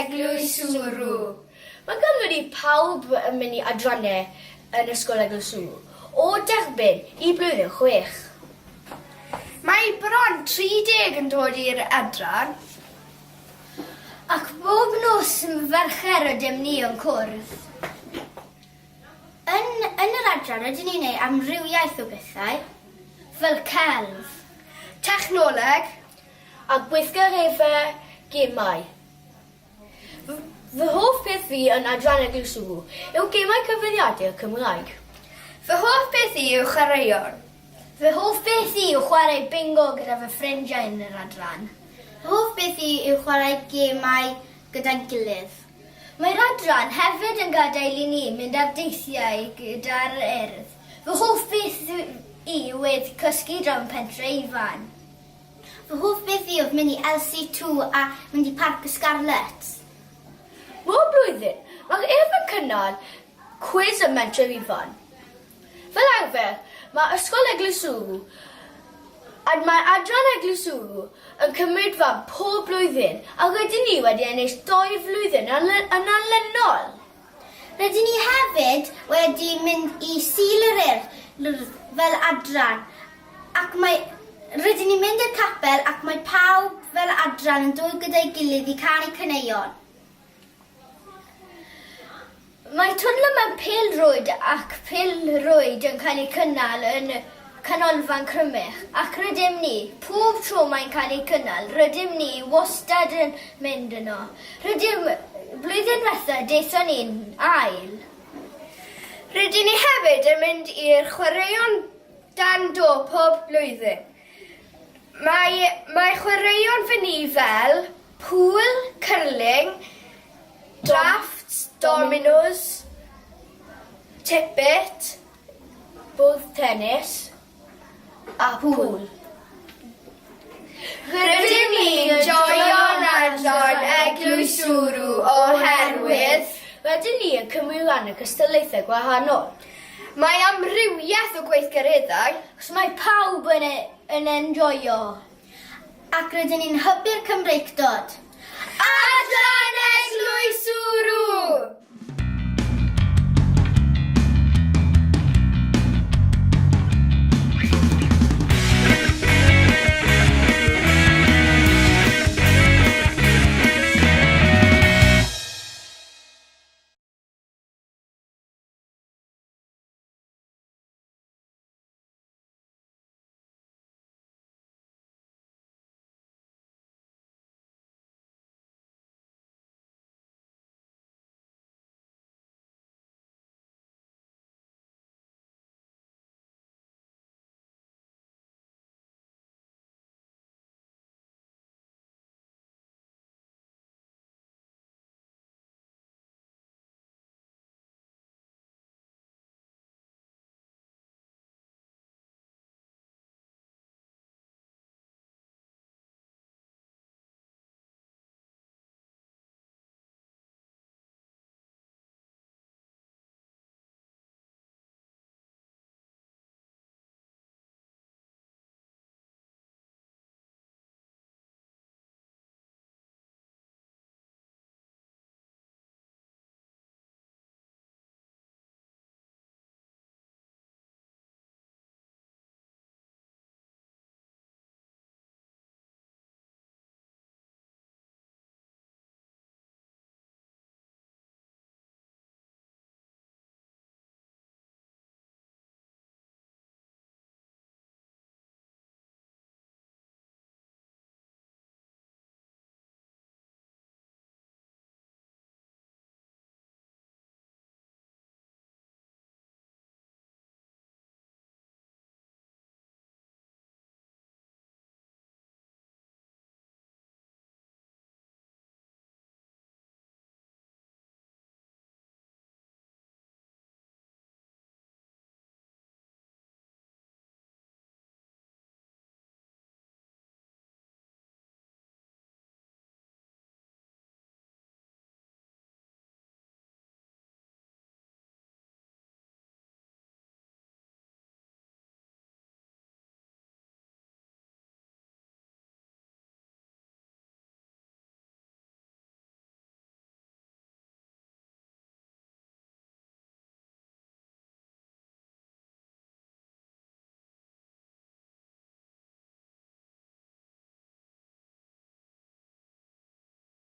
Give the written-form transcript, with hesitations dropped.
Eglwys Swrw. Mae ganddyn ni pawb yn mynd i adrannau yn ysgol Eglwys Swrw o derbyn i blwyddyn 6. Mae bron 30 yn dod i'r adran. Ac bob nos fercher ydym ni yn cwrdd. Yn yr adran rydyn ni'n neud amrywiaeth o bethau, fel celf, Technoleg. A gweithgareddau gemau. Fy hoff beth fi yn adran Eglwys Swrw yw gemau cyfrifiadur Cymraeg. Fy hoff beth i yw chwaraeon. Fy hoff beth i yw chwarae bingo gyda fy ffrindiau yn yr adran. Fy hoff beth i yw chwarae gemau gyda'n gilydd. Mae'r adran hefyd yn gadael i ni mynd ar deithiau gyda'r urdd. Fy hoff beth i yw cysgu drawn pentre Ifan. Fy hoff beth i yw mynd i LC2 a mynd i Parc y Scarlet. Bob blwyddyn, mae'r urdd yn cynnal cwiz ym Mentref Ifan. Fel arfer, mae ysgol Eglwys Swrw a mae adran Eglwys Swrw yn cymryd fan pob blwyddyn a rydyn ni wedi ennill 2 flwyddyn yn arlynol. Rydyn ni hefyd wedi mynd i Sul yr Urdd fel adran ac rydyn ni'n mynd i'r capel ac mae pawb fel adran yn dod gyda'i gilydd i canu caneuon. Mae twrnament mewn pêl-rwyd ac pêl-rwyd yn cael ei cynnal yn Canolfan Crymych ac rydym ni, pob tro mae'n cael ei cynnal, rydym ni wastad yn mynd yno. Blwyddyn diwethaf daethon ni'n ail. Rydyn ni hefyd yn mynd i'r chwaraeon dan do pob blwyddyn. Mae chwaraeon fy ni fel pŵl, curling, drafts, dominos, tipit, Bwrdd tennis a pŵl. Rydym ni'n joio'n adran Eglwys Swrw oherwydd Rydyn ni yn cymryd rhan y cystadlaethau gwahanol. mae amrywiaeth o gweithgareddau. Os mae pawb yn enjoio. Ac rydyn ni'n hybu'r Cymreicdod. Adran